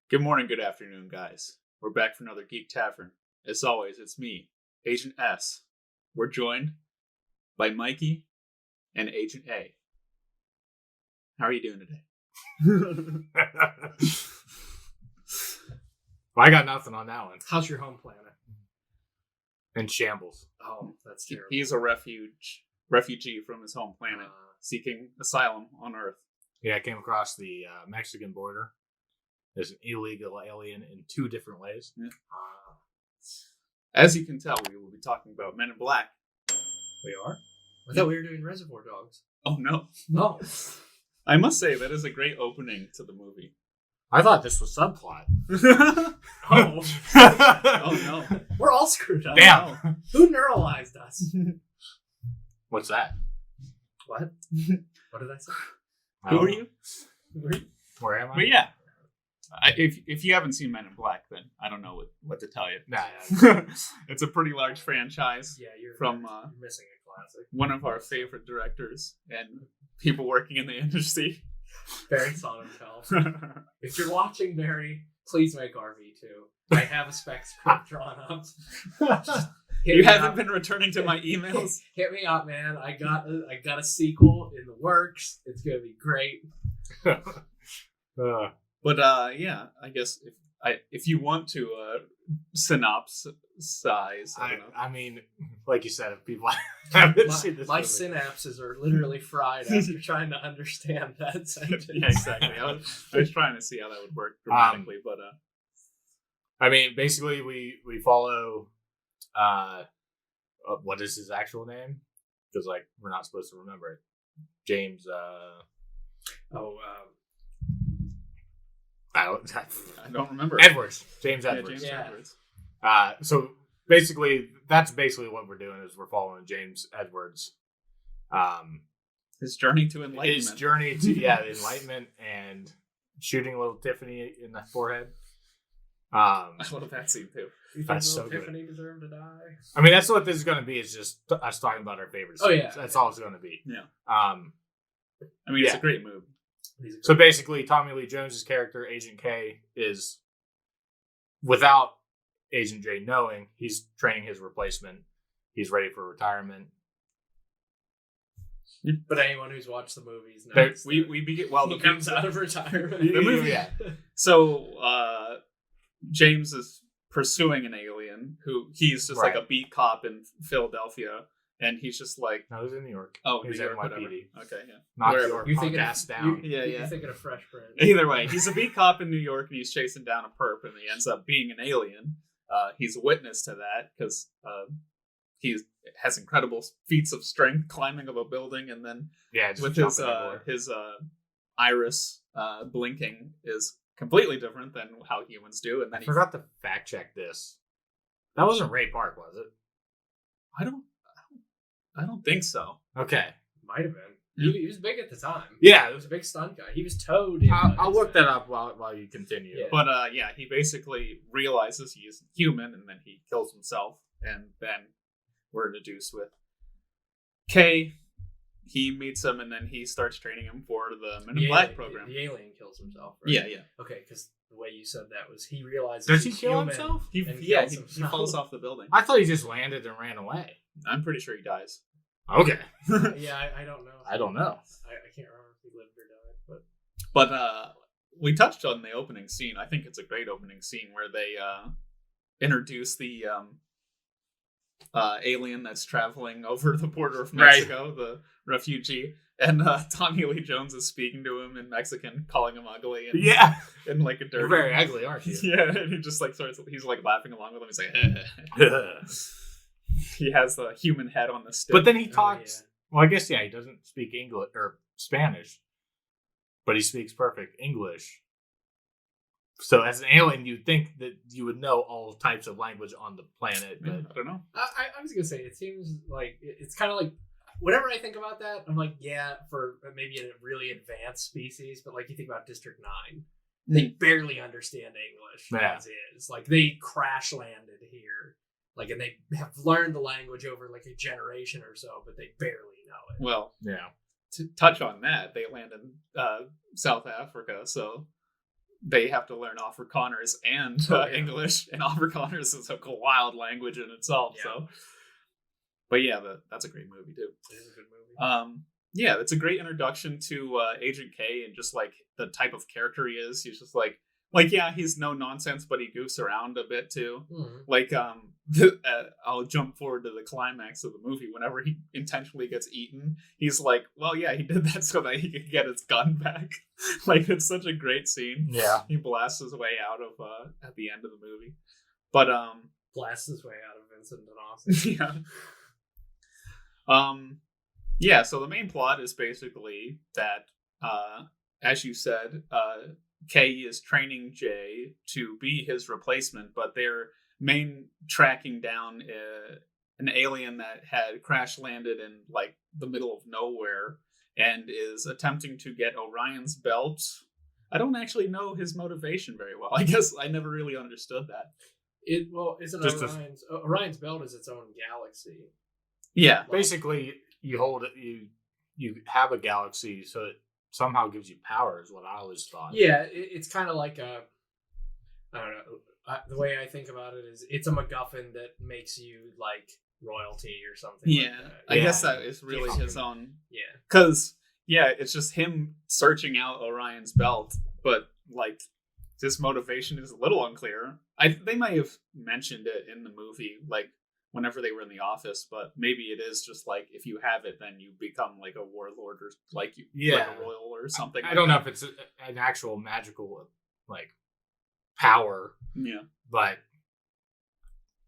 Good morning, good afternoon, guys. We're back for another Geek Tavern. As always, it's me, Agent S. We're joined by Mikey and Agent A. How are you doing today? Well, I got nothing on that one. How's your home planet? In shambles. Oh, that's terrible. He's a refugee from his home planet, seeking asylum on Earth. Yeah, I came across the Mexican border. There's an illegal alien in two different ways. Yeah. As you can tell, we will be talking about Men in Black. We are? I thought we were doing Reservoir Dogs. Oh, no. No. I must say, that is a great opening to the movie. I thought this was subplot. Oh. Oh, no. We're all screwed up. Damn. Who neuralized us? What's that? What? What did I say? Who are you? Where am I? But yeah. If you haven't seen Men in Black, then I don't know what to tell you. Nah. It's a pretty large franchise. Yeah, you're missing a classic. One of our favorite directors and people working in the industry. Barry Sonnenfeld. If you're watching, Barry, please make RV2. I have a spec script drawn up. You haven't been returning to my emails? Hit me up, man. I got a sequel in the works. It's gonna be great. But yeah, I guess if you want to synopsize, I mean, like you said, if people haven't seen this my movie. synapses are literally fried after trying to understand that sentence. Yeah, exactly. I was trying to see how that would work grammatically, but I mean, basically, we follow. What is his actual name? Because we're not supposed to remember it. James. I don't remember. Edwards. James Edwards. Yeah, James Edwards. So basically, that's basically what we're doing is we're following James Edwards. His journey to enlightenment. His journey to enlightenment and shooting a little Tiffany in the forehead. I love that scene too. That's so Tiffany good. deserved to die. I mean, that's what this is going to be. It's just us talking about our favorite scenes. Oh yeah, that's all it's going to be. Yeah. I mean, it's a great move. So basically, Tommy Lee Jones's character, Agent K, is without Agent J knowing, he's training his replacement. He's ready for retirement. But anyone who's watched the movies knows he comes out of retirement. The movie, yeah. So James is pursuing an alien who he's just like a beat cop in Philadelphia. And he's just like... No, he's in New York. Oh, he's New York, NYPD. whatever. Okay, yeah. Not New York, punk ass down. You're thinking of Fresh Prince. Either way, he's a beat cop in New York, and he's chasing down a perp, and he ends up being an alien. He's a witness to that, because he has incredible feats of strength, climbing up a building, and then with his iris blinking is completely different than how humans do. And then I forgot to fact check this. That wasn't Ray Park, was it? I don't think so. Okay. Might have been. He was big at the time. Yeah. He was a big stunt guy. He was Toad. I'll look that up while you continue. Yeah. But he basically realizes he isn't human, and then he kills himself. And then we're introduced with Kay. He meets him, and then he starts training him for the Men in Black program. The alien kills himself, right? Yeah. Okay, because the way you said that was he realizes Does he kill himself? He falls off the building. I thought he just landed and ran away. I'm pretty sure he dies. Okay. Yeah, I don't know. I don't know. I can't remember if he lived or died, But we touched on the opening scene. I think it's a great opening scene where they introduce the alien that's traveling over the border of Mexico, the refugee, and Tommy Lee Jones is speaking to him in Mexican, calling him ugly, and and like a dirty. You're very ugly, aren't you? Yeah, and he just he's like laughing along with him. He's like, he has the human head on the stick. But then he talks. Well, I guess he doesn't speak English or Spanish, but he speaks perfect English. So as an alien, you'd think that you would know all types of language on the planet. But I don't know. I was gonna say it seems like it's kind of like whenever I think about that, I'm like, yeah, for maybe a really advanced species, but like you think about District 9, they barely understand English as is. Like they crash landed here. Like, and they have learned the language over like a generation or so, but they barely know it. Well, yeah. To touch on that, they land in South Africa, so they have to learn Afrikaners and English, and Afrikaners is a wild language in itself. Yeah. So, but yeah, that's a great movie too. It is a good movie. Yeah, it's a great introduction to Agent K and just like the type of character he is. He's just like yeah, he's no nonsense, but he goofs around a bit too. Mm-hmm. Like I'll jump forward to the climax of the movie. Whenever he intentionally gets eaten, he's like, well, yeah, he did that so that he could get his gun back. Like, it's such a great scene. Yeah, he blasts his way out of at the end of the movie, but blasts his way out of Vincent D'Onofrio. Yeah. Yeah, so the main plot is basically that, as you said, K is training J to be his replacement, but they're tracking down an alien that had crash landed in like the middle of nowhere and is attempting to get Orion's belt. I don't actually know his motivation very well. I guess I never really understood that. Orion's belt is its own galaxy. Yeah, basically you hold it. You have a galaxy, so it somehow gives you power. Is what I always thought. Yeah, it's kind of like I don't know. The way I think about it is, it's a MacGuffin that makes you like royalty or something. Yeah, like that. I guess that is really his own. Yeah, because it's just him searching out Orion's belt, but like his motivation is a little unclear. They might have mentioned it in the movie, like whenever they were in the office, but maybe it is just like if you have it, then you become like a warlord or like like a royal or something. I don't know if it's an actual magical like power. Yeah, but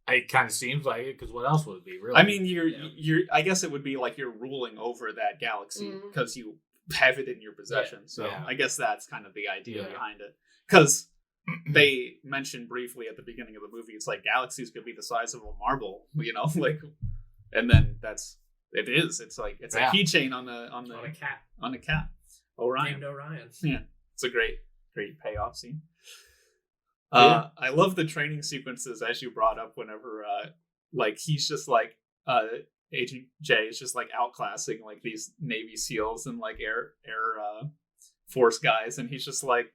it kind of seems like it, because what else would it be? Really, I mean, you're. I guess it would be like you're ruling over that galaxy because you have it in your possession. Yeah. So I guess that's kind of the idea behind it. Because they mentioned briefly at the beginning of the movie, it's like galaxies could be the size of a marble, like, and then it is. It's like it's a keychain on a cat. Orion. Named Orion. Yeah, it's a great payoff scene. I love the training sequences, as you brought up, whenever like he's just like Agent J is just like outclassing like these Navy SEALs and like air force guys, and he's just like,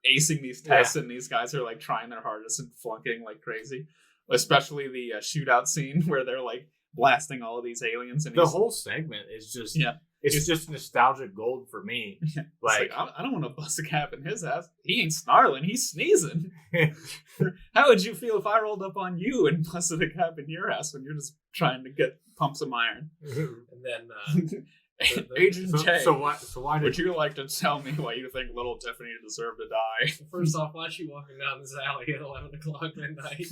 acing these tests, and these guys are like trying their hardest and flunking like crazy. Especially the shootout scene where they're like blasting all of these aliens, and the whole segment is just it's just nostalgic gold for me. Like I don't want to bust a cap in his ass. He ain't snarling, he's sneezing. How would you feel if I rolled up on you and busted a cap in your ass when you're just trying to pump some iron? And then Agent J. So why would you like to tell me why you think little Tiffany deserved to die? First off, why is she walking down this alley at 11 o'clock midnight?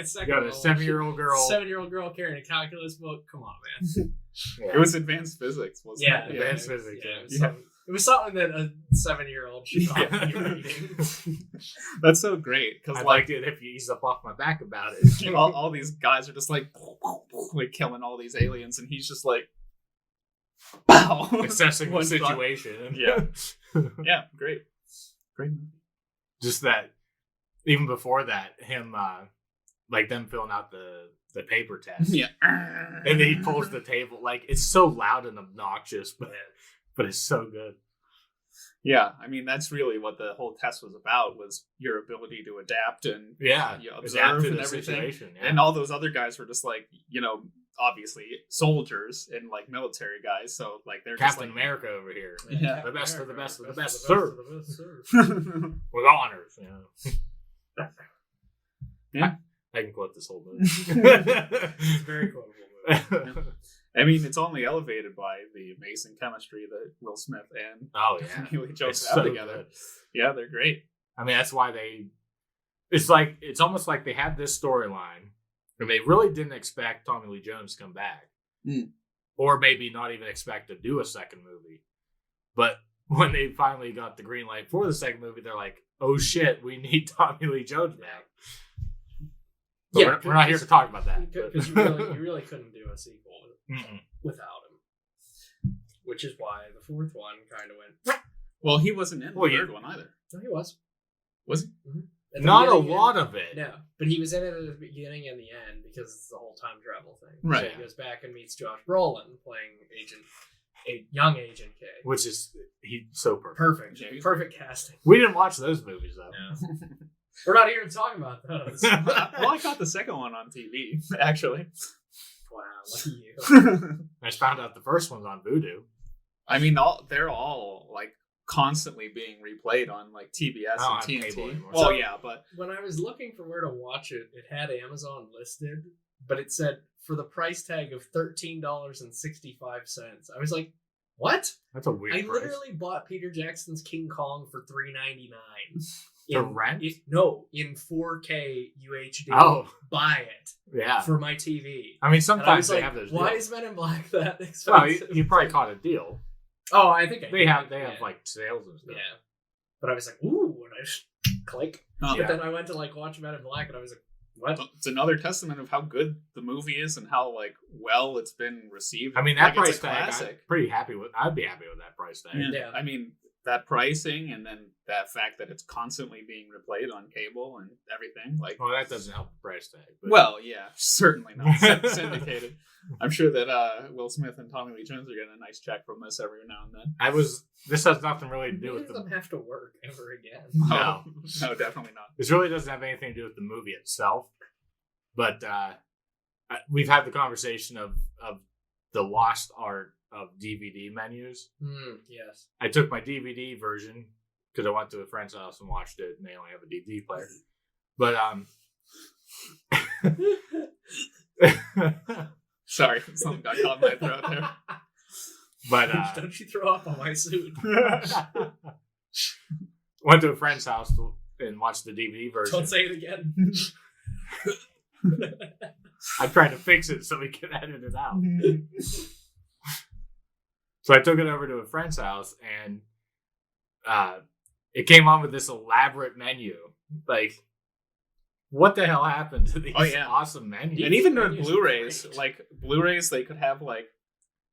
Second, got a 7-year-old girl. 7-year-old girl carrying a calculus book. Come on, man. It was advanced physics, wasn't it? Advanced physics. It was something that a 7-year-old should probably be reading. That's so great, because I'd like it if you eased up off my back about it. all these guys are just like killing all these aliens, and he's just like, wow, assessing the situation. Yeah, great movie. Just that, even before that, him like them filling out the paper test. Yeah, and then he pulls the table. Like, it's so loud and obnoxious, but it's so good. Yeah, I mean, that's really what the whole test was about, was your ability to adapt and observe and everything. Yeah. And all those other guys were just like, obviously soldiers and like military guys. So like they're Captain just like America over here. Yeah. The best of the best of the best, sir. With honors. Yeah. I can quote this whole movie. It's a very quotable movie. I mean, it's only elevated by the amazing chemistry that Will Smith and Haley Jones have together. Good. Yeah, they're great. I mean, that's why it's almost like they had this storyline, and they really didn't expect Tommy Lee Jones to come back. Or maybe not even expect to do a second movie. But when they finally got the green light for the second movie, they're like, oh shit, we need Tommy Lee Jones back. But we're not here to talk about that. Because you really couldn't do a sequel without him. Which is why the fourth one kind of went... Well, he wasn't in the third one either. No, he was. Was he? Mm-hmm. Not a lot of it. No, but he was in it at the beginning and the end because it's the whole time travel thing. Right. So he goes back and meets Josh Brolin playing young Agent K. Which is he's so perfect. Perfect. Yeah, Perfect casting. We didn't watch those movies though. No. We're not here to talk about those. Well, I caught the second one on TV, actually. Wow, lucky you. I just found out the first one's on Vudu. I mean, they're all like constantly being replayed on like TBS and TNT. Well, So, yeah, but when I was looking for where to watch it, it had Amazon listed, but it said for the price tag of $13.65. I was like, what? That's a weird I price. literally bought Peter Jackson's King Kong for $3.99. To rent? No, in 4K UHD. Oh. Buy it Yeah. for my TV. I mean, And I was sometimes they like, have those why deals. is Men in Black that Well, expensive? you probably caught a deal. Oh, I think They have yeah. like sales and stuff. Yeah. But I was like, ooh, and I just click. Oh, But yeah. then I went to like watch Men in Black and I was like, what? it's another testament of how good the movie is and how like well it's been received. I mean, that Like, it's price a tag, I'm classic. pretty happy with. I'd be happy with that price tag. Yeah. I mean, that pricing and then that fact that it's constantly being replayed on cable and everything. Like, Well, that doesn't help the price tag. But well, yeah, certainly not syndicated. I'm sure that Will Smith and Tommy Lee Jones are getting a nice check from this every now and then. This has nothing really to do Neither with of them the. have to work ever again. No. No, definitely not. This really doesn't have anything to do with the movie itself. But we've had the conversation of the lost art of DVD menus. Yes. I took my DVD version because I went to a friend's house and watched it, and they only have a DVD player. But Sorry, something got caught in my throat there. but Don't you throw up on my suit. went to a friend's house and watched the DVD version. Don't say it again. I tried to fix it so we could edit it out. So I took it over to a friend's house, and it came on with this elaborate menu. Like, what the hell happened to these awesome menus? And even their Menus are Blu-rays, great. like Blu-rays, they could have like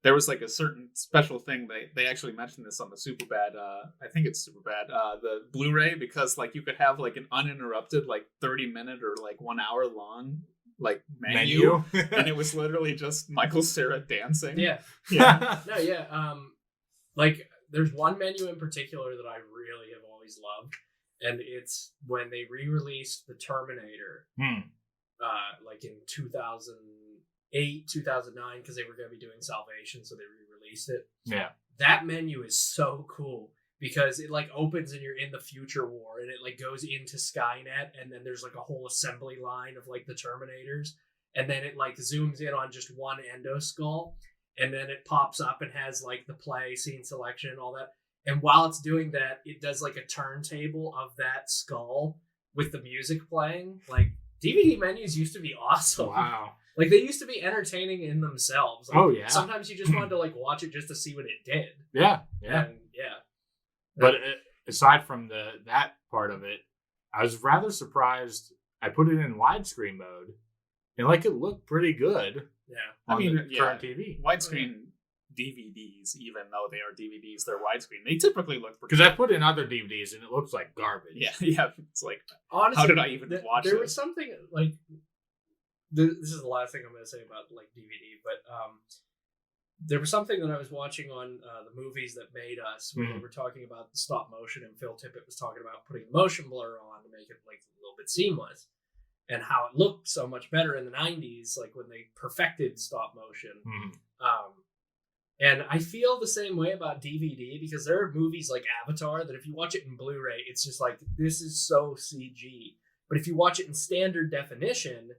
there was like a certain special thing. They actually mentioned this on the Superbad. I think it's Superbad. The Blu-ray, because like you could have like an uninterrupted like 30-minute or like 1 hour long like menu. And it was literally just Michael Cera dancing. Yeah. Yeah. No, yeah. Like there's one menu in particular that I really have always loved, and it's when they re-released the Terminator, like in 2008, 2009, because they were going to be doing Salvation, so they re-released it. Yeah. That menu is so cool because it like opens and you're in the future war, and it like goes into Skynet, and then there's like a whole assembly line of like the Terminators, and then it like zooms in on just one endo skull, and then it pops up and has like the play, scene selection, and all that. And while it's doing that, it does like a turntable of that skull with the music playing. Like DVD menus used to be awesome. Wow. Like they used to be entertaining in themselves. Like, Oh, yeah. Sometimes you just wanted to like watch it just to see what it did. Yeah. Yeah. And yeah. But aside from that part of it, I was rather surprised. I put it in widescreen mode, and like it looked pretty good. Yeah. On the yeah. current TV. Widescreen DVDs, even though they are DVDs, they're widescreen. They typically look Because I put in other DVDs and it looks like garbage. yeah. It's like Honestly, how did I even watch there this? was something like this is the last thing I'm going to say about like DVD, but there was something that I was watching on the Movies That Made Us when they were talking about the stop motion, and Phil Tippett was talking about putting motion blur on to make it like a little bit seamless, and how it looked so much better in the 90s, like when they perfected stop motion. And I feel the same way about DVD, because there are movies like Avatar that if you watch it in Blu-ray, it's just like, this is so CG. But if you watch it in standard definition,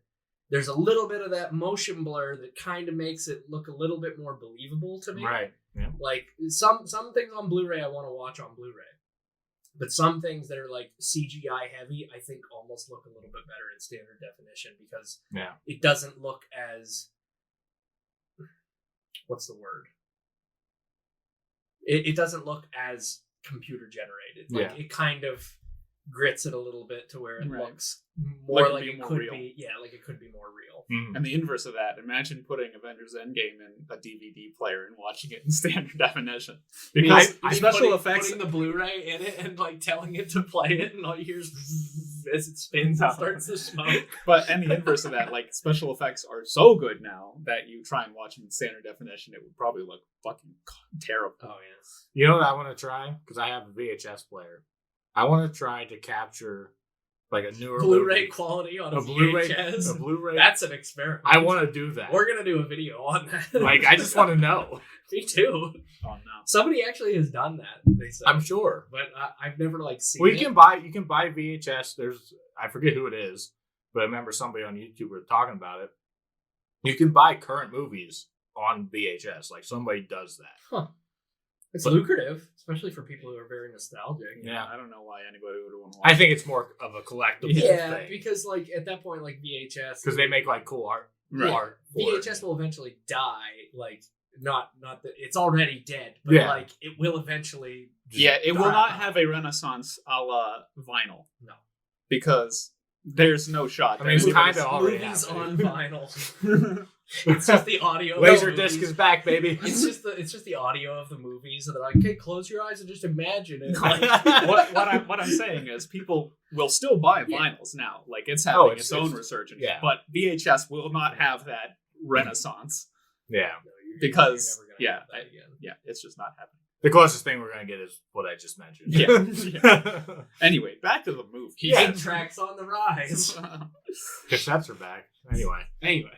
there's a little bit of that motion blur that kind of makes it look a little bit more believable to me. Right. Yeah. Like some things on Blu-ray I want to watch on Blu-ray. But some things that are like CGI heavy, I think almost look a little bit better in standard definition, because it doesn't look as, what's the word? It doesn't look as computer generated. Like it kind of grits it a little bit to where it looks more like it could be. Yeah, like it could be more real. And the inverse of that, imagine putting Avengers Endgame in a DVD player and watching it in standard definition. Because I special effects, putting the Blu-ray in it and like telling it to play it, and all you hear is as it spins and starts to smoke. But and the inverse of that, like special effects are so good now that you try and watch them in standard definition, it would probably look fucking terrible. Oh yes. You know what I want to try? Because I have a VHS player. I want to try to capture like a newer Blu-ray movie. quality on a Blu-ray. VHS. A Blu-ray. That's an experiment. I want to do that. We're gonna do a video on that. Like, I just want to know. Me too. Oh no. Somebody actually has done that. They said, I'm sure. but I've never like seen. Well, it. you can buy VHS. There's, I forget who it is, but I remember somebody on YouTube was talking about it. You can buy current movies on VHS. Like, somebody does that. Huh. It's lucrative, especially for people who are very nostalgic. Yeah. I don't know why anybody would want to watch I think it's more of a collectible thing. because like at that point, like VHS, Because they make like cool art. Right. Art for it. VHS will eventually die. Like not that it's already dead, but Yeah. like it will eventually. Yeah, it will die. not have a renaissance a la vinyl. No. Because there's no shot. I mean, it's that kind of already movies happening. on vinyl. It's just the audio. Laser of the disc movies. is back, baby. It's just the audio of the movies, and they're like, "Okay, close your eyes and just imagine it." Like, what I'm saying is people will still buy vinyls now. Like it's having its own resurgence. yeah. But VHS will not have that renaissance Yeah. because you're never gonna have that again. yeah, it's just not happening. The closest thing we're going to get is what I just mentioned. Yeah. Anyway, back to the movie. Yeah. 8 tracks on the rise. Cassettes are back. Anyway.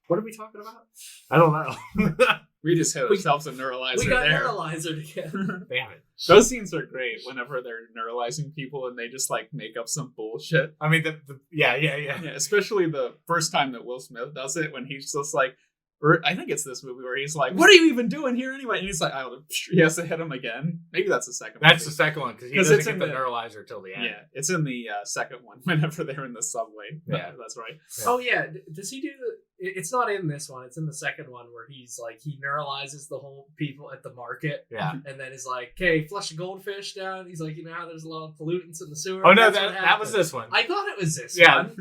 What are we talking about? I don't know. We just hit ourselves a neuralizer We got there. Neuralizer together. Damn it. Those scenes are great whenever they're neuralizing people and they just like make up some bullshit. I mean, yeah. Yeah, especially the first time that Will Smith does it when he's just like, or I think it's this movie where he's like, "What are you even doing here anyway?" And he's like, "Oh, he has to hit him again." Maybe that's the second. That's movie. the second one because he 'Cause doesn't it's get in the the- neuralizer till the end. Yeah, it's in the second one whenever they're in the subway. Yeah. That's right. Yeah. Oh yeah, does he do the? It's not in this one. It's in the second one where he's like he neuralizes the whole people at the market. Yeah. And then he's like, "Okay, flush a goldfish down." He's like, "You know how there's a lot of pollutants in the sewer." Oh no, That's what that was happened. this one. I thought it was this Yeah, one.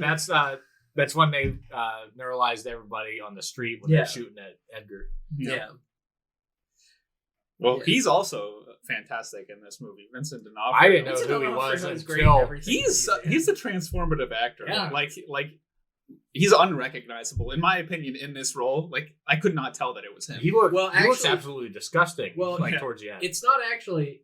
that's when they neuralized everybody on the street when Yeah. they're shooting at Edgar. Yeah. Well, Yeah. he's also fantastic in this movie, Vincent D'Onofrio. I didn't know Vincent who he D'Onofrio was is great in until everything He's a transformative actor. Yeah. Like he's unrecognizable in my opinion in this role. Like I could not tell that it was him. He looks actually- absolutely disgusting. Well, yeah. towards the end. It's not actually.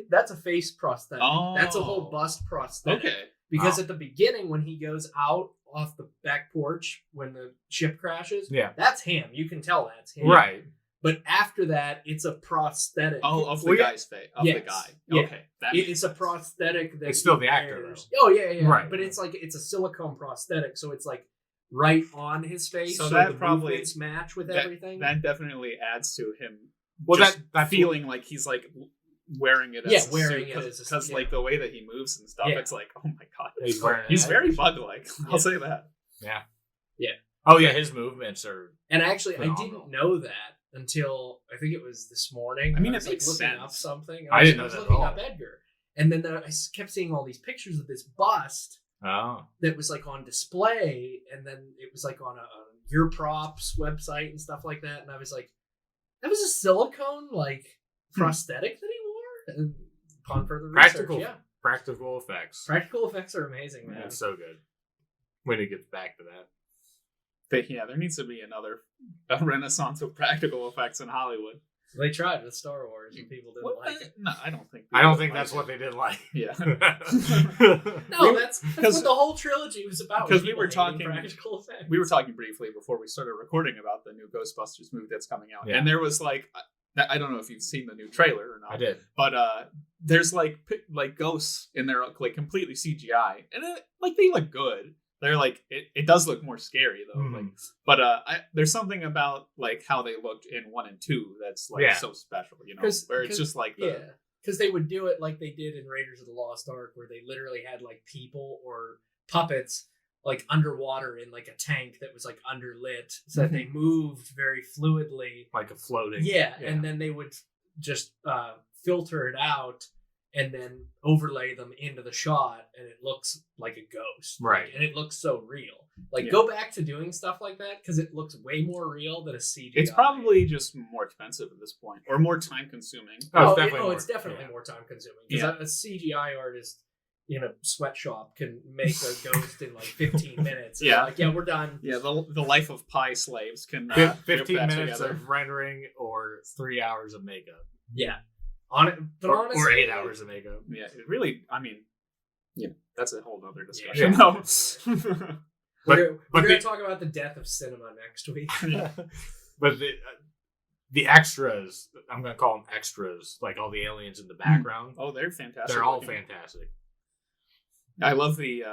That's a face prosthetic. Oh. That's a whole bust prosthetic. Okay. Because Wow. at the beginning, when he goes out off the back porch when the ship crashes, Yeah. that's him. You can tell that's him. Right. But after that, it's a prosthetic. Oh, of the Well, yeah. guy's face. Of Yes. the guy. Yeah. Okay. That It's makes a sense. prosthetic that It's still he the actor, wears. though. Oh yeah. Right. But it's like it's a silicone prosthetic, so it's like right on his face. So So, that the probably- movements match with that- everything. That definitely adds to him. Well, just that feeling like he's like wearing it as Yeah, a wearing suit it as a because suit, like the way that he moves and stuff, Yeah. it's like, oh my god, He's wearing he's it. very bug-like. Yeah. I'll say that. Yeah. Yeah. Oh yeah, his movements are. And actually, I Phenomenal. didn't know that until I think it was this morning. I mean, was, it makes looking sense. up something. I didn't know was that at looking all. up Edgar, and then I kept seeing all these pictures of this bust Oh. that was like on display, and then it was like on a Your Props website and stuff like that. And I was like, that was a silicone like prosthetic that he wore. And upon further research, Practical effects. practical effects are amazing, man. It's so good. When it gets back to that. But yeah, there needs to be a renaissance of practical effects in Hollywood. They tried with Star Wars, and people didn't What? like it. No, I don't think. I don't think that's what they did like. Yeah. No, that's because- what the whole trilogy was about. because was we people were hating talking- practical effects. We were talking briefly before we started recording about the new Ghostbusters movie that's coming out, Yeah. and there was like, I don't know if you've seen the new trailer or not. I did. But there's like ghosts in there, like completely CGI, and they look good. They're like it does look more scary though. Mhm. Like, but there's something about like how they looked in 1 and 2 that's like Yeah. so special, you know, 'Cause- where it's just like the, Yeah, because they would do it like they did in Raiders of the Lost Ark, where they literally had like people or puppets like underwater in like a tank that was like underlit, so that they moved very fluidly. Like a floating. Yeah, and then they would just filter it out and then overlay them into the shot, and it looks like a ghost, Right. and it looks so real. Like, Yeah. go back to doing stuff like that because it looks way more real than a CGI. it's probably just more expensive at this point or more time consuming. Oh, it's definitely more- it's definitely yeah. more time consuming because Yeah. a CGI artist in a sweatshop can make a ghost in like 15 minutes. Yeah. Like, yeah, we're done. Yeah, the life of pi slaves can 15 whip that minutes together. of rendering or 3 hours of makeup. Yeah. But honestly, or 8 hours of makeup. Yeah, it really. I mean, that's a whole other discussion. Yeah. though. We're but going to the- talk about the death of cinema next week. But the extras, I'm going to call them extras, like all the aliens in the background. Oh, they're fantastic. They're all looking. fantastic. I love the.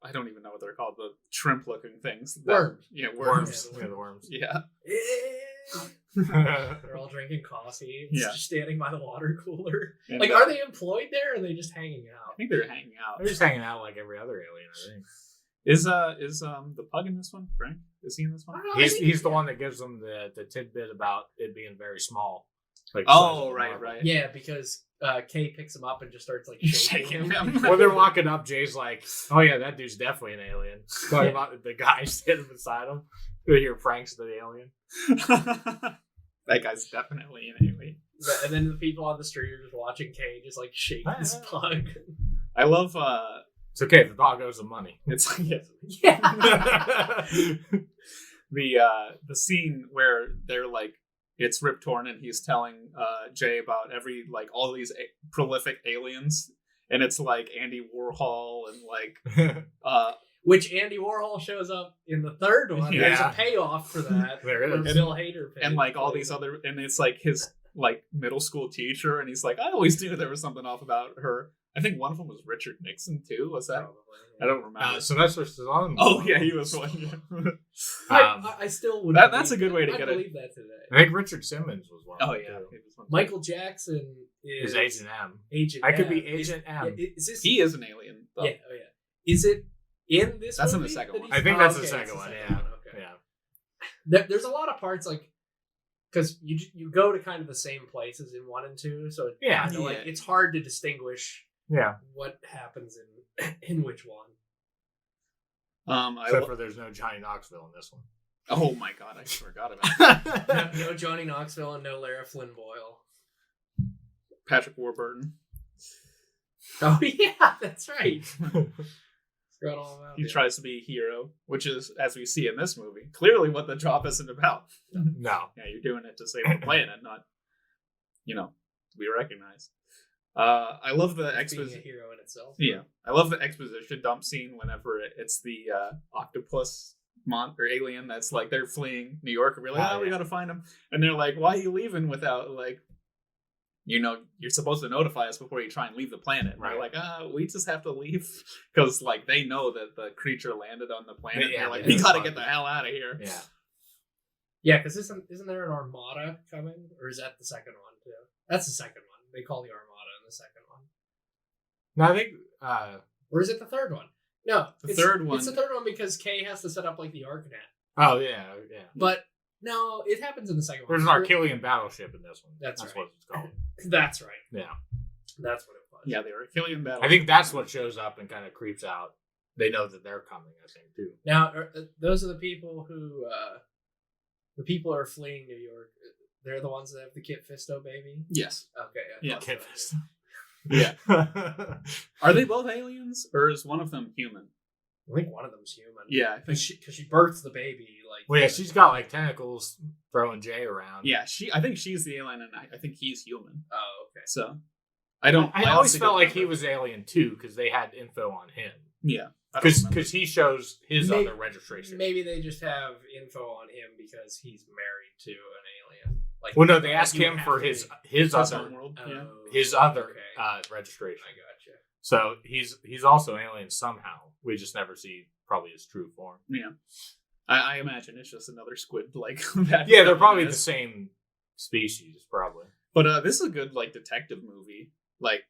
I don't even know what they're called. The shrimp-looking things. Worms. Yeah, Worms. worms. Yeah, the worms. Yeah. They're all drinking coffee. It's Yeah. just standing by the water cooler. And, Like, are they employed there or are they just hanging I out? think they're hanging out. They're just hanging out like every other alien, I think. Is the pug in this one? Frank? Is he in this one? I don't know, I think- He's the one that gives them the tidbit about it being very small. Like Oh, size of right, marble. right. Yeah, because Kay picks him up and just starts like shaking Shaking him. him. When they're walking up, Jay's like, "Oh yeah, that dude's definitely an alien." Talking about the guy standing beside him. You hear Frank's the alien. That guy's definitely an alien. And then the people on the street are just watching Kay just like shake this pug. I love. It's okay. The dog owes him money. It's Yeah. the scene where they're like, it's Rip Torn and he's telling Jay about all these prolific aliens, and it's like Andy Warhol and like Which Andy Warhol shows up in the third one. Yeah. There's a payoff for that. There where is. Bill Hader paid and like all for these it. other, and it's like his like middle school teacher, and he's like, I always knew there was something off about her. I think one of them was Richard Nixon too. Was that? Probably, I don't remember. Sylvester Stallone. Oh yeah, he was one. I still would. That's a good way to I get it. believe that today. I think Richard Simmons was one. Oh of them, yeah, too. he was one. Michael Jackson is Is Agent M. Agent I could M. be Agent M. Is this? He is an alien. Though. Yeah. Oh yeah. Is it in this? That's in the movie second that one. he's- I think oh, that's okay, the it's second one. second Yeah. Okay. Yeah. There's a lot of parts like because you go to kind of the same places in 1 and 2, so it's Yeah. kinda like Yeah. it's hard to distinguish Yeah. what happens in which one. Except for there's no Johnny Knoxville in this one. Oh my god, I forgot about that. No Johnny Knoxville and no Lara Flynn Boyle. Patrick Warburton. Oh yeah, that's right. Forgot all about He it. tries to be a hero, which is, as we see in this movie, clearly what the job isn't about. No. Yeah, you're doing it to save the planet, not, to be recognized. I love the Being a exposition. hero in itself. Yeah, I love the exposition dump scene whenever it's the octopus or alien that's like they're fleeing New York and we're like, we yeah. gotta find him, and they're like, why are you leaving without like, you're supposed to notify us before you try and leave the planet. Right. They're like, we just have to leave because like they know that the creature landed on the planet. Yeah, they're like, yeah, we it's gotta fine. get the hell out of here. Yeah. Yeah, because isn't there an Armada coming, or is that the second one too? That's the second one. They call the Armada in the second one, No, I think. or is it the third one? No, The third one- It's the third one because Kay has to set up like the ArcNet. Oh yeah, yeah. But no, it happens in the second There's an one. Archelian battleship in this one. That's what right. it's called. That's right. Yeah. That's what it was. Yeah, they were Achillean battle. I think that's what shows up and kind of creeps out. They know that they're coming, I think, too. Now, those are the people who, the people who are fleeing New York. They're the ones that have the Kit Fisto baby. Yes. Okay. Yeah. Kit Yeah. Are they both aliens, or is one of them human? I think one of them's human. Yeah, I think. because she births the baby. Like, Well, yeah, she's got like tentacles throwing Jay around. Yeah, I think she's the alien, and I think he's human. Oh, okay. So, I don't. I always honestly felt don't like he remember. was alien too because they had info on him. Yeah, I don't remember. Because he shows his Maybe- other registration. Maybe they just have info on him because he's married to an alien. Like, Well, no, they like ask you him have for to his be. his His other own world. Oh, Yeah. his other okay. registration. I gotcha. So he's also alien somehow. We just never see probably his true form. Yeah, I imagine it's just another squid. Like that. Yeah, they're probably the same species, probably. But this is a good like detective movie. Like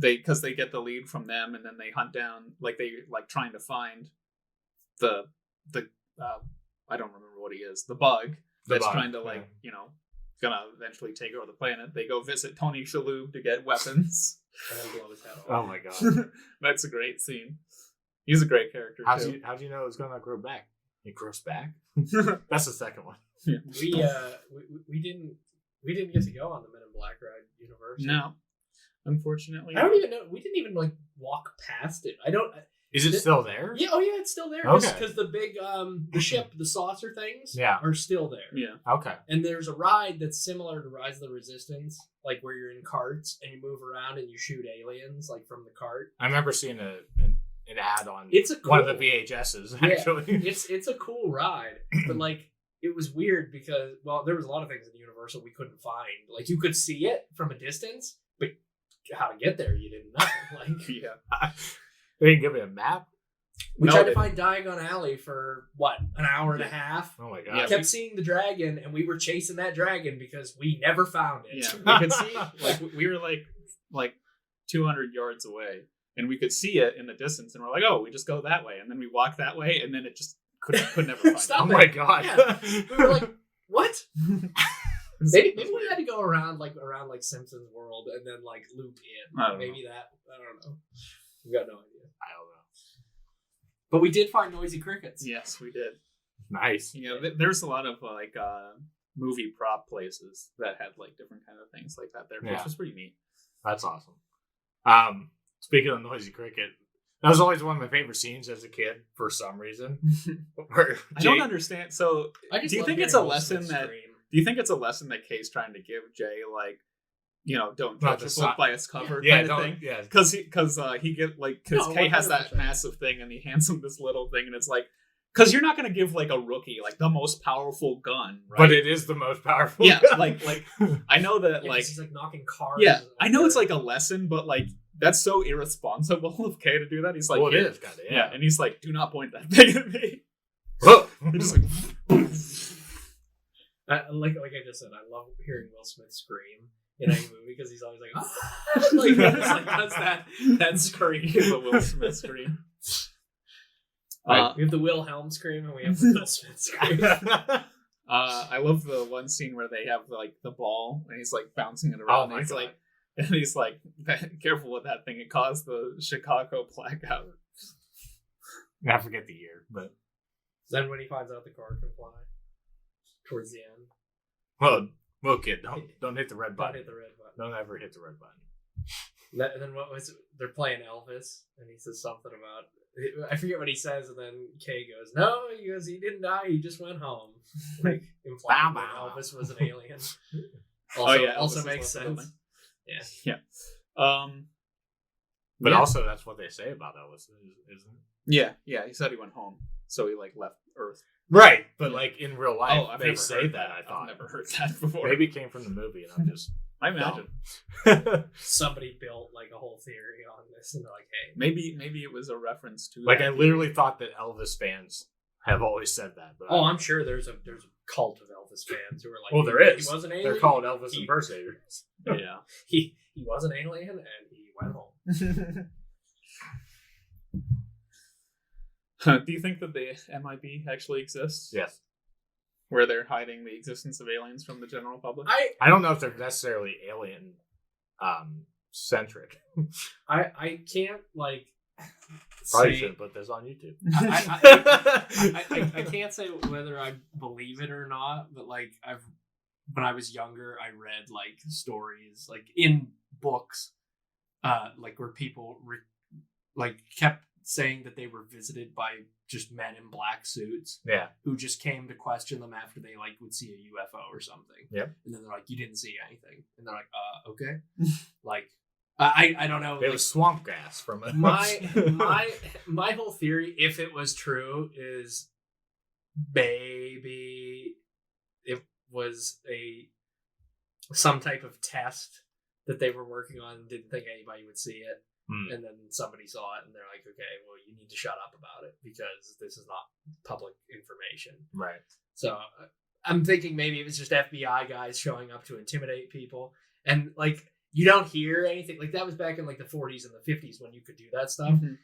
because they get the lead from them, and then they hunt down like they like trying to find the I don't remember what he is, the bug that's bug, trying to like gonna eventually take over the planet. They go visit Tony Shalhoub to get weapons. And then blow his head off. Oh my god! That's a great scene. He's a great character How'd too. you know it's gonna grow back? It grows back. That's the second one. We didn't get to go on the Men in Black ride universe. No, unfortunately. I don't even know. We didn't even like walk past it. I don't. Is it still there? Yeah. Oh yeah, it's still there. Okay. Because the big the ship, the saucer things, Yeah. are still there. Yeah. Okay. And there's a ride that's similar to Rise of the Resistance, like where you're in carts and you move around and you shoot aliens like from the cart. I remember seeing an ad on one of the VHSs. Actually, it's a cool ride, but like it was weird because there was a lot of things in Universal we couldn't find. Like you could see it from a distance, but how to get there you didn't know. Like they didn't give me a map. We tried to find Diagon Alley for an hour and a half. Oh my god! We kept seeing the dragon, and we were chasing that dragon because we never found it. Yeah, we could see we were like 200 yards away, and we could see it in the distance, and we're like, oh, we just go that way, and then we walk that way, and then it just could never find it. Oh my god! Yeah. We were like, what? Maybe we had to go around Simpsons World and then like loop in. I don't know. We got no idea. I don't know. But we did find noisy crickets. Yes, we did. Nice. Yeah, there's a lot of movie prop places that had like different kind of things like that there, which was pretty neat. That's awesome. Speaking of noisy cricket, that was always one of my favorite scenes as a kid for some reason. I don't understand. So, do you think it's a lesson that? Do you think it's a lesson that Kay's trying to give Jay, like, don't judge a book by its cover kind of thing? Yeah, because Kay has that massive thing, and he hands him this little thing, and it's like, because you're not going to give like a rookie like the most powerful gun, right? But it is the most powerful. Yeah, gun. like I know that like he's like knocking cars. Yeah, I know it's like a lesson, but like that's so irresponsible of Kay to do that. He's like, it is kind of yeah, and he's like, do not point that thing at me. He's just like. Like I just said, I love hearing Will Smith scream in any movie because he's always like, ah! Like that's that scream. The Will Smith scream. We have the Wilhelm scream and we have the Will Smith scream. I love the one scene where they have like the ball and he's like bouncing it around. And he's like, careful with that thing. It caused the Chicago blackout. I forget the year, but then when he finds out the car can fly. Towards the end. Well, kid, don't hit the red button. Don't hit the red button. Don't ever hit the red button. And then what was it? They're playing Elvis, and he says something about I forget what he says, and then Kay goes, "No," he goes, "He didn't die. He just went home." Like implying that Elvis was an alien. Also makes sense. Yeah. But also that's what they say about Elvis, isn't it? Yeah. He said he went home, so he like left Earth. Right, but like in real life, they say that. I've never heard that before. Maybe it came from the movie, and I'm just. I imagine somebody built like a whole theory on this, and they're like, "Hey, maybe it was a reference to." Like I literally thought that Elvis fans have always said that. But I'm sure there's a cult of Elvis fans who are like, "Well, there is. He was an alien. They're called Elvis impersonators." Yeah, he was an alien, and he went home. Do you think that the MIB actually exists? Yes. Where they're hiding the existence of aliens from the general public? I don't know if they're necessarily alien centric. I can't like probably shouldn't put this on YouTube. I can't say whether I believe it or not, but like when I was younger, I read like stories like in books, like where people kept saying that they were visited by just men in black suits, who just came to question them after they like would see a UFO or something. Yep. And then they're like, "You didn't see anything," and they're like, "Okay." Like, I don't know. It was swamp gas from it. My whole theory, if it was true, is maybe it was some type of test that they were working on and didn't think anybody would see it. And then somebody saw it and they're like, okay, well, you need to shut up about it because this is not public information. Right. So I'm thinking maybe it was just FBI guys showing up to intimidate people. And like, you don't hear anything. Like that was back in like the 40s and the 50s when you could do that stuff. Mm-hmm.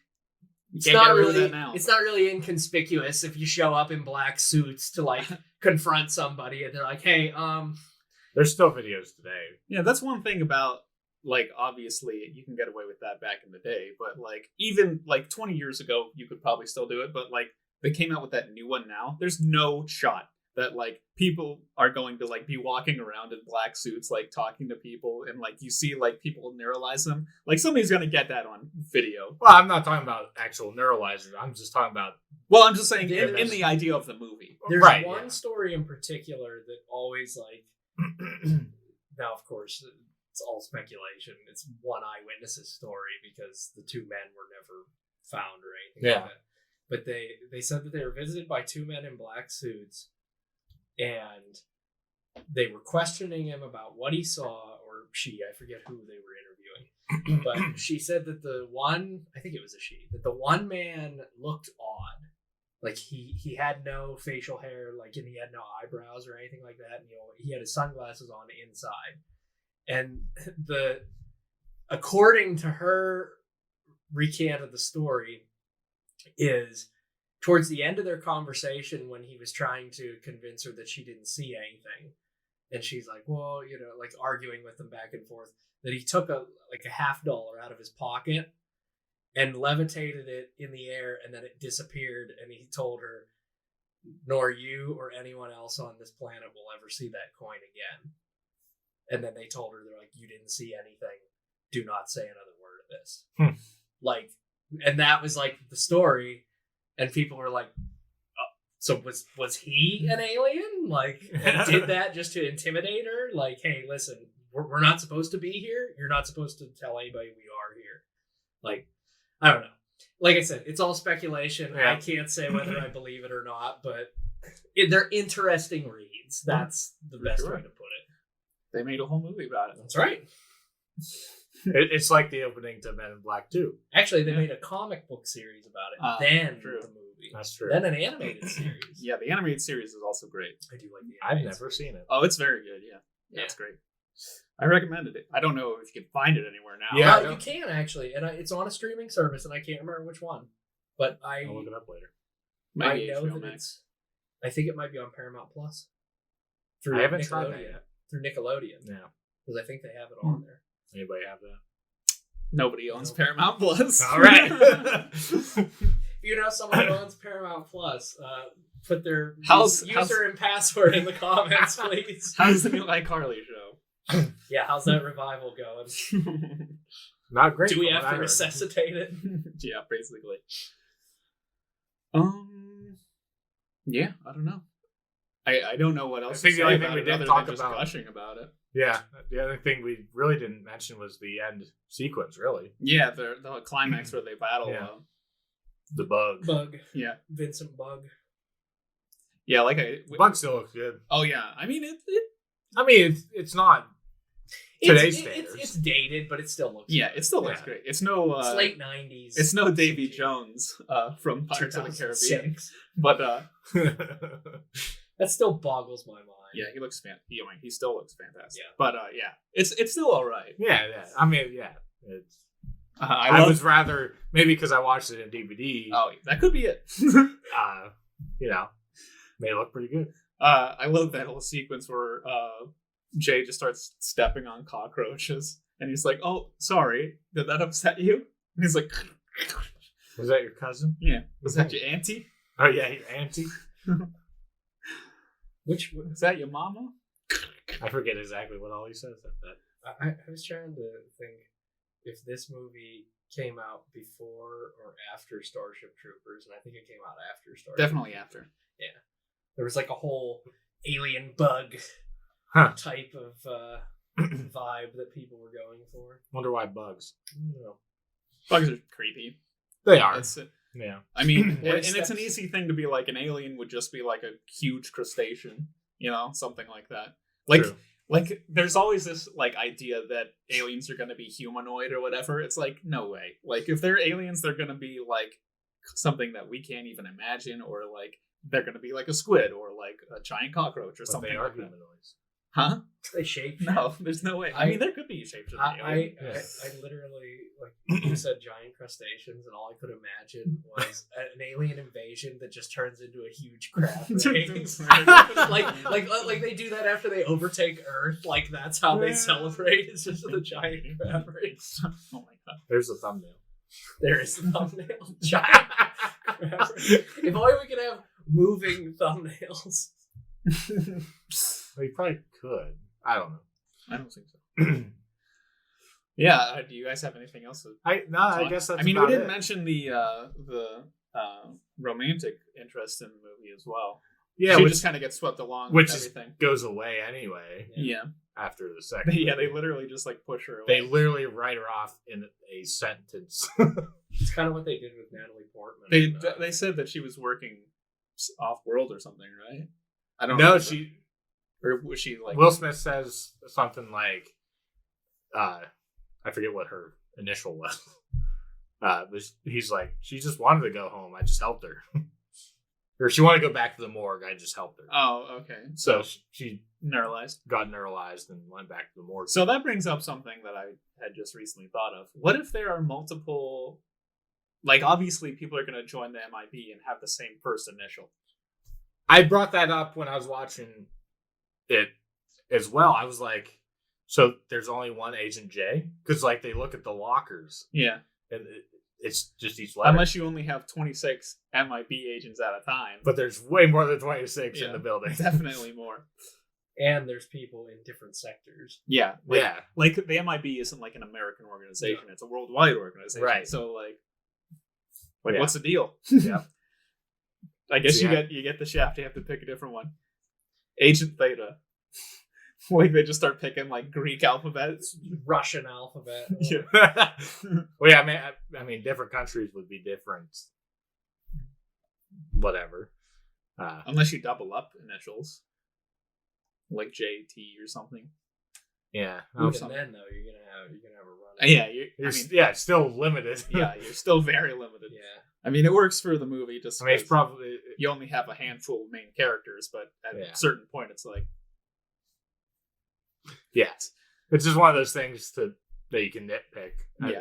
It's not really inconspicuous if you show up in black suits to like confront somebody and they're like, hey, there's still videos today. Yeah, that's one thing about, like, obviously you can get away with that back in the day, but like even like 20 years ago you could probably still do it, but like they came out with that new one now. There's no shot that like people are going to like be walking around in black suits, like talking to people, and like you see like people neuralize them. Like somebody's gonna get that on video. Well, I'm not talking about actual neuralizers. I'm just talking about. Well, I'm just saying in the idea of the movie. There's one story in particular that always like. Now, of course, it's all speculation. It's one eyewitness's story because the two men were never found or anything like that. But they said that they were visited by two men in black suits, and they were questioning him about what he saw, or she, I forget who they were interviewing. But she said that the one, I think it was a she, that the one man looked odd. Like he had no facial hair, like, and he had no eyebrows or anything like that. And, he had his sunglasses on inside. And according to her recant of the story, is towards the end of their conversation when he was trying to convince her that she didn't see anything, and she's like, well, like arguing with them back and forth, that he took a $50 out of his pocket and levitated it in the air, and then it disappeared, and he told her, nor you or anyone else on this planet will ever see that coin again. And then they told her, they're like, you didn't see anything, do not say another word of this. Like, and that was like the story, and people were like, oh, so was he an alien? Like, did that just to intimidate her? Like, hey, listen, we're not supposed to be here. You're not supposed to tell anybody we are here. Like, I don't know. Like I said, it's all speculation. Yeah. I can't say whether I believe it or not, but they're interesting reads. That's the best way to put it. They made a whole movie about it. That's right. It's like the opening to Men in Black 2. Actually, they made a comic book series about it. Then the movie. That's true. Then an animated series. Yeah, the animated series is also great. I do like the I've animated never seen it. Oh, it's very good. Yeah, it's great. I recommended it. I don't know if you can find it anywhere now. Yeah, you can actually, and it's on a streaming service, and I can't remember which one. But I'll look it up later. Maybe I know HBO that Max. I think it might be on Paramount Plus. I haven't tried that yet. Through Nickelodeon. Yeah, because I think they have it on there. Anybody have that? Nobody owns Paramount Plus. All right. If you know someone who owns Paramount Plus, put their user and password in the comments, please. How's the new iCarly show? Yeah, how's that revival going? Not great. Do we have to resuscitate it? Yeah, basically. Yeah, I don't know. I don't know what else. I think the only thing we didn't talk about, gushing about it. Yeah, the other thing we really didn't mention was the end sequence. Really. Yeah, the climax where they battle the bug. Yeah, Vincent Bug. Yeah, Bug still looks good. Oh yeah, I mean it's not today's standards. It's dated, but it still looks. Yeah, it still looks great. It's no. It's late '90s. It's no Davy Jones from Pirates of the Caribbean, but that still boggles my mind. Yeah, he looks he still looks fantastic. Yeah, but it's still all right. Yeah. I mean, yeah. It's. I was rather maybe because I watched it in DVD. Oh, that could be it. Made it look pretty good. I love that whole sequence where Jay just starts stepping on cockroaches, and he's like, "Oh, sorry, did that upset you?" And he's like, "Was that your cousin?" Yeah. Was that your auntie? Oh yeah, your auntie. Which was that your mama? I forget exactly what all he says at that. I was trying to think if this movie came out before or after Starship Troopers, and I think it came out after Starship. Definitely after. Yeah, there was like a whole alien bug type of vibe that people were going for. Wonder why bugs? I don't know. Bugs are creepy. They are. Yeah. I mean, and it's an easy thing to be like, an alien would just be like a huge crustacean, something like that. Like there's always this like idea that aliens are going to be humanoid or whatever. It's like, no way. Like if they're aliens, they're going to be like something that we can't even imagine, or like they're going to be like a squid or like a giant cockroach or something like that. Humanoids. Huh? They shape. No, there's no way. I mean, there could be shapes of I literally, like you said, giant crustaceans, and all I could imagine was an alien invasion that just turns into a huge crab race. like they do that after they overtake Earth. Like that's how they celebrate. It's just a giant crab race. Oh my god! There's the thumbnail. There is the thumbnail. Giant crab race. If only we could have moving thumbnails. Well, you probably could. I don't know. I don't think so. Yeah. Do you guys have anything else? I guess that's. I mean, we about didn't it. mention the romantic interest in the movie as well. Yeah, she which just kind of gets swept along which with is, everything. goes away anyway. Yeah. After the second. Yeah, movie. they literally just like push her away. They literally write her off in a sentence. It's kind of what they did with Natalie Portman. They said that she was working off world or something, right? I don't know. No, or was she like Will Smith says something like, I forget what her initial was. But he's like, she just wanted to go home. I just helped her. Or she wanted to go back to the morgue. I just helped her. Oh, okay. So she got neuralized and went back to the morgue. So that brings up something that I had just recently thought of. What if there are multiple, like obviously people are going to join the MIB and have the same first initial. I brought that up when I was watching it as well. I was like, so there's only one Agent J? Because like they look at the lockers. Yeah. And it's just each letter. Unless you only have 26 MIB agents at a time. But there's way more than 26 in the building. Definitely more. And there's people in different sectors. Yeah. Like the MIB isn't like an American organization. Yeah. It's a worldwide organization. Right. So what's the deal? Yeah. I guess you get the shaft. You have to pick a different one. Agent Theta. Like they just start picking like Greek alphabets, Russian alphabet. Yeah. Well, yeah. I mean, different countries would be different. Whatever. Unless you double up initials, like JT or something. Yeah. Even then, though, you're gonna have a run. Yeah, it's still limited. Yeah, you're still very limited. Yeah. I mean, it works for the movie. Just it's probably you only have a handful of main characters, but at a certain point, it's like. Yeah, it's just one of those things that you can nitpick. Yeah.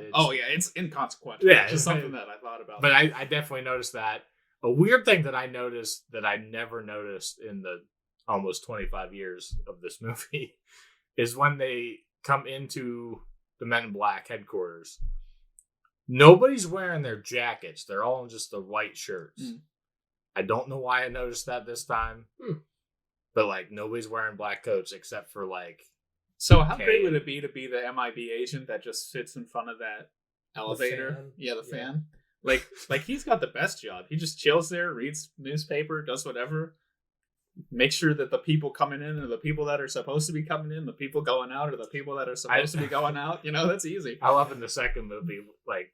It's inconsequential. Yeah, it's just something that I thought about. But I definitely noticed that. A weird thing that I noticed that I never noticed in the almost 25 years of this movie is when they come into the Men in Black headquarters. Nobody's wearing their jackets. They're all in just the white shirts. Mm. I don't know why I noticed that this time. But like nobody's wearing black coats except for like. So how great would it be to be the MIB agent that just sits in front of that elevator? The fan. Like he's got the best job. He just chills there, reads newspaper, does whatever. Make sure that the people coming in are the people that are supposed to be coming in. The people going out are the people that are supposed to be going out. You know, that's easy. I love in the second movie, like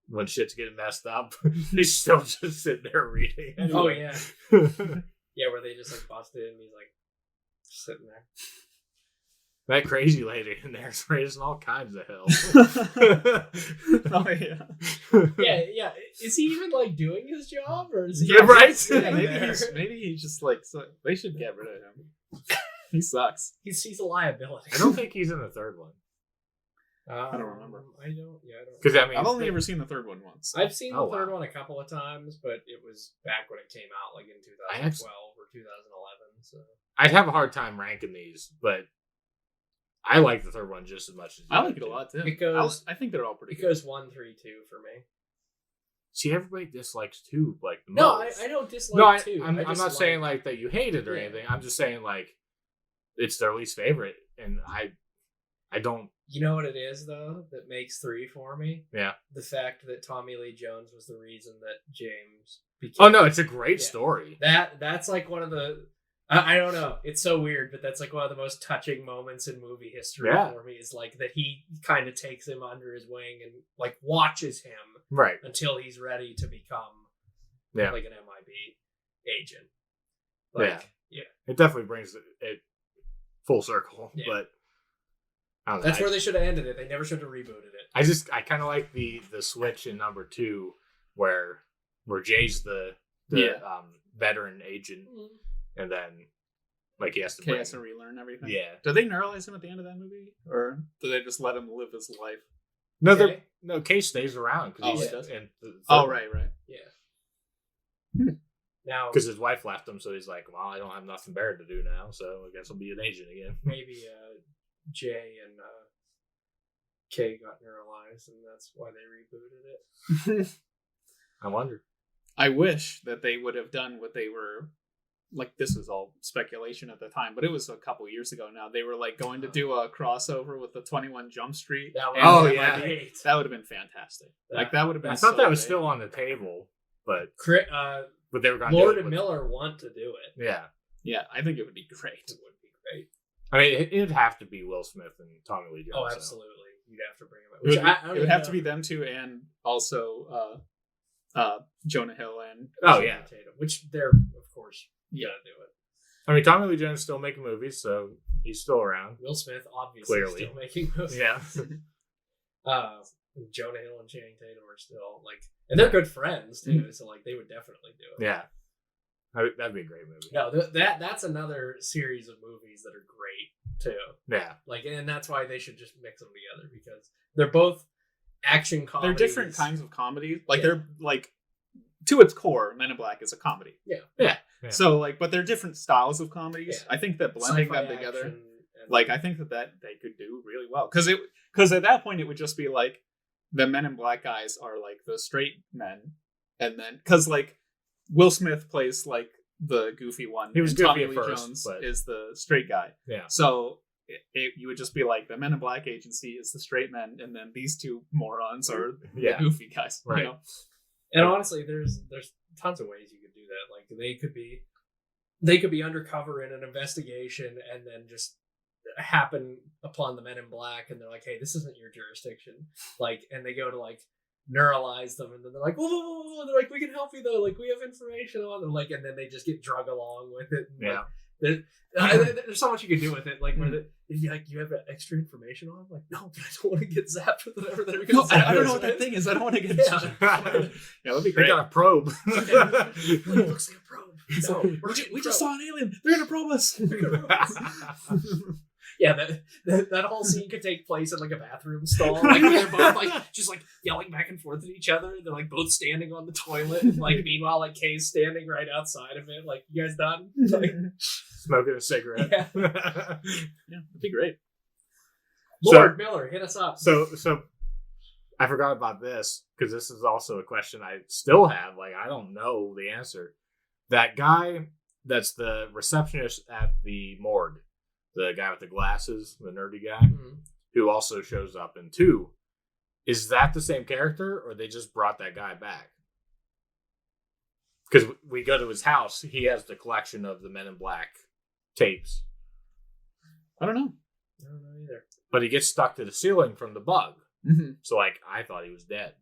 when shit's getting messed up, he's still just sitting there reading. Anyway. Oh yeah. Yeah, where they just like busted and he's like sitting there. That crazy lady in there is raising all kinds of hell. Oh yeah. Yeah. Is he even like doing his job, or is he? Yeah, right. Maybe he's just like they should get rid of him. He sucks. He's a liability. I don't think he's in the third one. I don't remember. I don't. Because I mean, I've only ever seen the third one once. I've seen the third one a couple of times, but it was back when it came out, like in 2012 or 2011. So I'd have a hard time ranking these, but I like the third one just as much as I like it a lot too. I think they're all pretty. It goes 1, 3, 2 for me. See, everybody dislikes 2 like the most. No, I don't dislike 2. I'm not saying like that you hate it or anything. I'm just saying like it's their least favorite, and I don't. You know what it is though that makes 3 for me? Yeah, the fact that Tommy Lee Jones was the reason that James became. Oh no, it's a great story. That's like one of the. I don't know. It's so weird, but that's like one of the most touching moments in movie history for me. Is like that he kind of takes him under his wing and like watches him until he's ready to become like an MIB agent. Like, yeah, it definitely brings it full circle. Yeah. But I don't know. That's where they should have ended it. They never should have rebooted I it. I kind of like the switch in number 2 where Jay's the veteran agent. Mm-hmm. And then, like, he has to relearn everything. Yeah. Do they neuralize him at the end of that movie, or do they just let him live his life? No, Kay stays around because right, yeah. Now, because his wife left him, so he's like, "Well, I don't have nothing better to do now, so I guess I'll be an agent again." Maybe Jay and Kay got neuralized, and that's why they rebooted it. I wonder. I wish that they would have done what they were like this was all speculation at the time, but it was a couple years ago now. They were like going to do a crossover with the 21 Jump Street. That Oh, was yeah. great. That would have been fantastic. Like that would have been. I thought so that was great. still on the table, but they were going Lord to do it and Miller want to do it. Yeah. Yeah, I think it would be great. It would be great. I mean, it'd have to be Will Smith and Tommy Lee Jones. Oh, so. absolutely. You'd have to bring him up. It would have to be them two, and also Jonah Hill and Tatum, which they're of course gonna do it. I mean, Tommy Lee Jones is still making movies, so he's still around. Will Smith obviously Clearly. still making movies. Yeah. Jonah Hill and Channing Tatum are still like, and they're good friends too. So like, they would definitely do it. Yeah. That'd be a great movie. No, that's another series of movies that are great too. Yeah. Like, and that's why they should just mix them together because they're both action comedies. they're different kinds of comedies. Like they're like to its core, Men in Black is a comedy. Yeah. So like, but they're different styles of comedies. Yeah. I think that blending Sci-fi them together, action and- like I think that they could do really well because at that point it would just be like the Men in Black guys are like the straight men, and then because like Will Smith plays like the goofy one. He was and goofy Tommy at Lee first, Jones but- is the straight guy. Yeah. So you would just be like the Men in Black agency is the straight men, and then these two morons are the goofy guys. Right. You know? And honestly, there's tons of ways you could do that. Like they could be undercover in an investigation and then just happen upon the Men in Black, and they're like, "Hey, this isn't your jurisdiction." Like, and they go to like neuralize them, and then they're like, "Whoa!" They're like, "We can help you though. Like, we have information on them." Like, and then they just get drug along with it. And, Yeah. there's so much you can do with it. Like, if you have extra information on them, like, no, but I don't want to get zapped with whatever they're going to zap I don't know us what that with. thing is. I don't want to get. Yeah. Yeah, that'd be They great. got a probe. It looks like a probe. So, we just saw an alien. They're gonna probe us. Yeah, that whole scene could take place in like a bathroom stall. Like they're both like just like yelling back and forth at each other. They're like both standing on the toilet. And, like meanwhile, like Kay's standing right outside of it. Like, you guys done? Like, Smoking a cigarette. Yeah. Yeah, it'd be great. Lord Miller, hit us up. So I forgot about this because this is also a question I still have. Like, I don't know the answer. That guy that's the receptionist at the morgue, the guy with the glasses, the nerdy guy, who also shows up in 2, is that the same character, or they just brought that guy back? Because we go to his house, he has the collection of the Men in Black tapes. I don't know. I don't know either. But he gets stuck to the ceiling from the bug. Mm-hmm. So, like, I thought he was dead.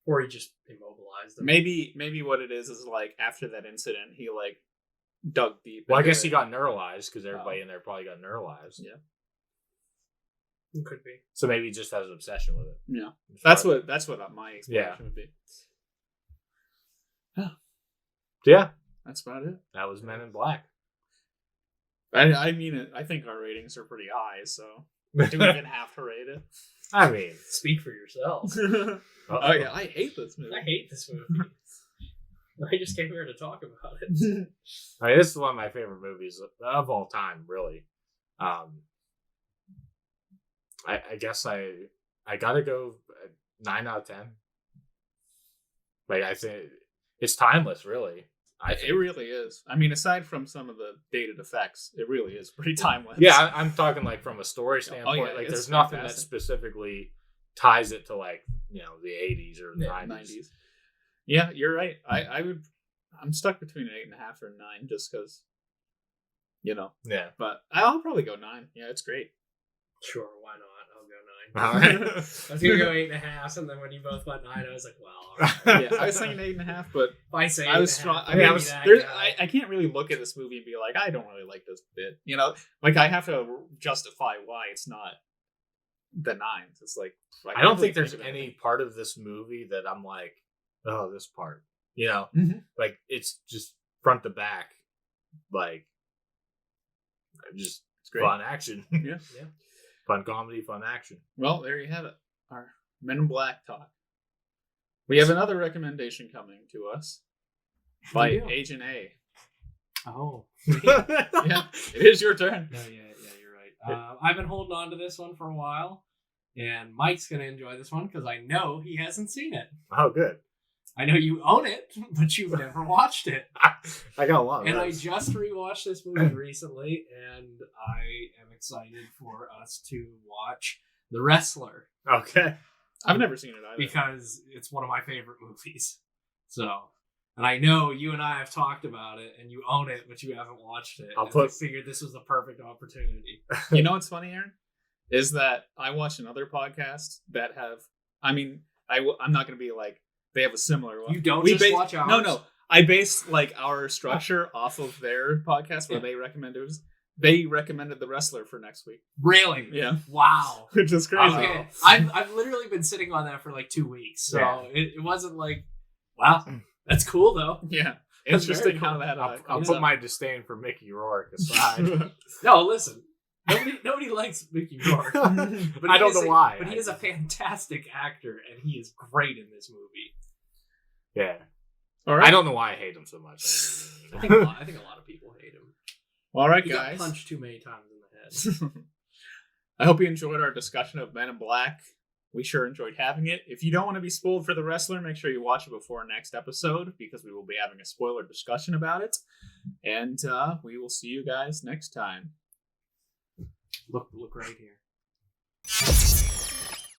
Or he just immobilized them. Maybe what it is like after that incident, he like dug deep. Well, I into guess he it. got neuralized because everybody in there probably got neuralized. Yeah. It could be. So maybe he just has an obsession with it. Yeah. That's what my explanation would be. Yeah. That's about it. That was Men in Black. I mean, I think our ratings are pretty high, so do we even have to rate it? I mean, Speak for yourself. Oh yeah, I hate this movie. I hate this movie. I just came here to talk about it. I mean, this is one of my favorite movies of all time, really. I guess I gotta go 9 out of 10. Like, I think it's timeless, really. It really is. I mean, aside from some of the dated effects, it really is pretty timeless. Yeah, I'm talking like from a story standpoint. yeah, like, it's there's nothing that fantastic. specifically ties it to, like, you know, the 80s or the 90s. Yeah, you're right. I'm stuck between an 8.5 or a 9 just because, you know. Yeah. But I'll probably go 9. Yeah, it's great. Sure, why not? I'll go 9. All right. I was gonna go 8.5, and then when you both went 9, I was like, well, all right. Yeah, I was thinking 8.5, but If I say I was 8.5, strong. I I'll mean, be that guy. I can't really look at this movie and be like, I don't really like this bit. You know, like I have to justify why it's not the 9s. It's like I don't think there's any part of this movie that I'm like, oh, this part. You know, like it's just front to back, like just It's great. fun action. Yeah. Fun comedy, fun action. Well, there you have it. Our Men in Black talk. We have another recommendation coming to us by do. Agent A. Oh. Yeah, it is your turn. No, yeah, you're right. I've been holding on to this one for a while, and Mike's going to enjoy this one because I know he hasn't seen it. Oh, good. I know you own it, but you've never watched it. I got a lot of And those. I just rewatched this movie recently, and I am excited for us to watch The Wrestler Okay. I've never seen it either. because it's one of my favorite movies. So, and I know you and I have talked about it, and you own it, but you haven't watched it. I figured this was the perfect opportunity. You know what's funny, Aaron? Is that I watched another podcast that have. I mean, I'm not going to be like they have a similar one. You don't watch ours? No. I based like our structure off of their podcast where they recommended. They recommended The Wrestler for next week. Really? Yeah. Wow. Which is crazy. Okay. I've literally been sitting on that for like 2 weeks, so it wasn't like, wow, that's cool though. Yeah. That's Interesting very how cool. that. I'll put my disdain for Mickey Rourke aside. No, listen. Nobody likes Mickey Rourke. But I don't know why. But he is a fantastic actor, and he is great in this movie. Yeah. All right. I don't know why I hate him so much. I think a lot of people hate him. All right, He guys. got punched too many times in the head. I hope you enjoyed our discussion of Men in Black. We sure enjoyed having it. If you don't want to be spoiled for The Wrestler, make sure you watch it before our next episode because we will be having a spoiler discussion about it. And we will see you guys next time. Look right here.